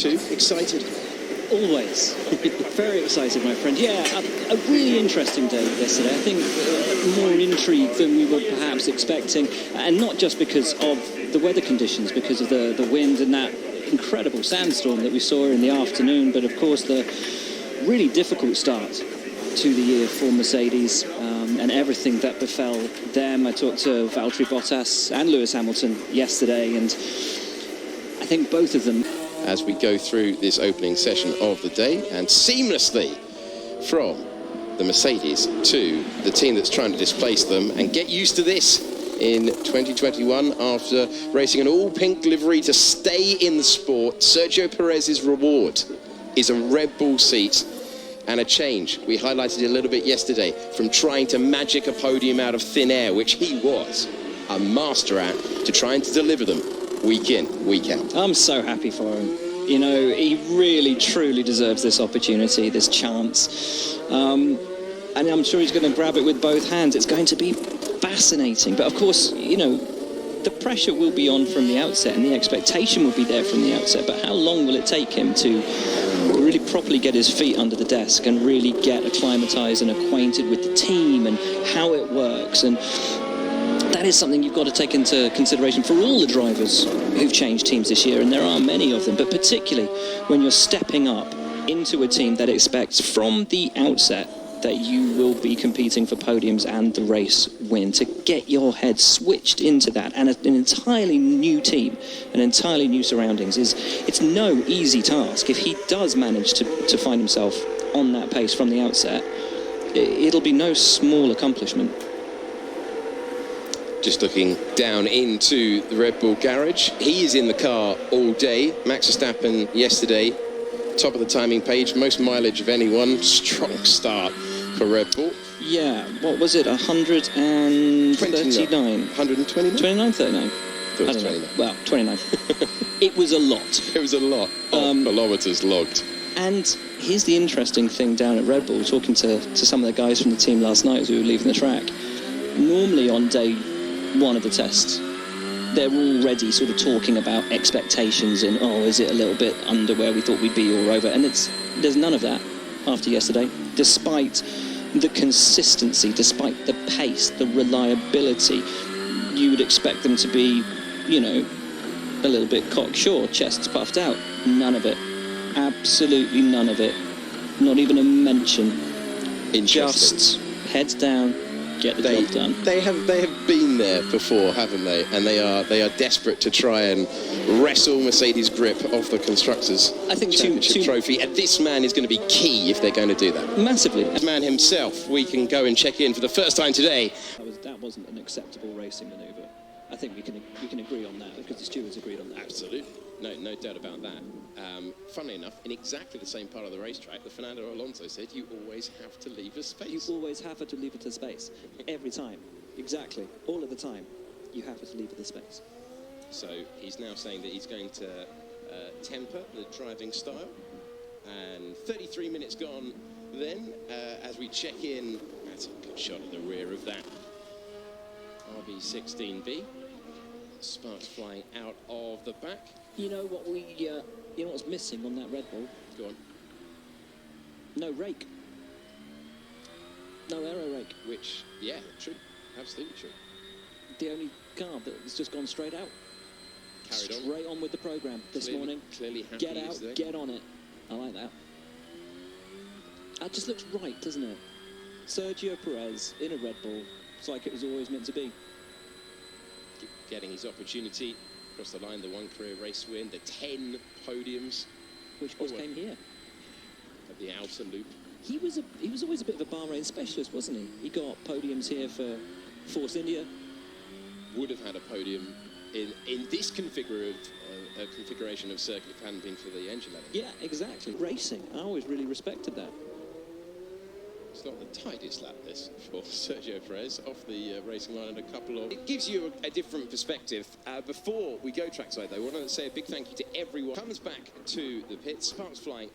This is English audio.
too. Excited? Always. Very excited, my friend. Yeah, a really interesting day yesterday. I think more intrigue than we were perhaps expecting. And not just because of the weather conditions, because of the wind and that incredible sandstorm that we saw in the afternoon, but of course the really difficult start to the year for Mercedes and everything that befell them. I talked to Valtteri Bottas and Lewis Hamilton yesterday, and I think both of them, as we go through this opening session of the day, and seamlessly from the Mercedes to the team that's trying to displace them, and get used to this in 2021 after racing an all-pink livery to stay in the sport. Sergio Perez's reward is a Red Bull seat and a change. We highlighted it a little bit yesterday, from trying to magic a podium out of thin air, which he was a master at, to trying to deliver them week in, week out. I'm so happy for him. You know, he really, truly deserves this opportunity, this chance. And I'm sure he's going to grab it with both hands. It's going to be fascinating. But of course, you know, the pressure will be on from the outset and the expectation will be there from the outset. But how long will it take him to really properly get his feet under the desk and really get acclimatized and acquainted with the team and how it works? And that is something you've got to take into consideration for all the drivers who've changed teams this year, and there are many of them, but particularly when you're stepping up into a team that expects from the outset that you will be competing for podiums and the race win. To get your head switched into that, and an entirely new team, and entirely new surroundings, it's no easy task. If he does manage to find himself on that pace from the outset, it'll be no small accomplishment. Just looking down into the Red Bull garage, he is in the car all day. Max Verstappen yesterday, top of the timing page, most mileage of anyone. Strong start for Red Bull. Yeah, what was it, 139? 129? 29, 39? It was 29. Well, 29. It was a lot. It was a lot of kilometres logged. And here's the interesting thing down at Red Bull, talking to some of the guys from the team last night as we were leaving the track. Normally on day one of the tests, they're already sort of talking about expectations and, oh, is it a little bit under where we thought we'd be or over? And there's none of that after yesterday, despite the consistency, despite the pace, the reliability. You would expect them to be, you know, a little bit cocksure, chests puffed out. None of it. Absolutely none of it. Not even a mention. Just heads down, get the job done. They have been there before, haven't they? And they are desperate to try and wrestle Mercedes' grip off the constructors' championship trophy. And this man is going to be key if they're going to do that. Massively. This man himself, we can go and check in for the first time today. That wasn't an acceptable racing manoeuvre. I think we can agree on that, because the stewards agreed on that. Absolutely. No doubt about that. Funnily enough, in exactly the same part of the racetrack, the Fernando Alonso said, you always have to leave a space. You always have to leave it a space. Every time. Exactly. All of the time. You have to leave it a space. So he's now saying that he's going to temper the driving style. And 33 minutes gone then, as we check in. That's a good shot of the rear of that RB16B. Sparks flying out of the back. You know what you know what's missing on that Red Bull? Go on. No rake. No aero rake. Which, yeah, true. Absolutely true. The only car that's just gone straight out. Carried on. Straight on with the programme this morning. Clearly happy. Get out, get on it. I like that. That just looks right, doesn't it? Sergio Perez in a Red Bull. It's like it was always meant to be. Getting his opportunity across the line, the one career race win, the 10 podiums, which of course came here at the outer loop. He was always a bit of a Bahrain specialist, wasn't he? He got podiums here for Force India. Would have had a podium in this configuration of circuit if it hadn't been for the engine level. Yeah, exactly. Racing, I always really respected that. It's not the tightest lap, this, for Sergio Perez, off the racing line, and a couple of... It gives you a different perspective. Before we go trackside, though, I want to say a big thank you to everyone who comes back to the pits. Sparks flying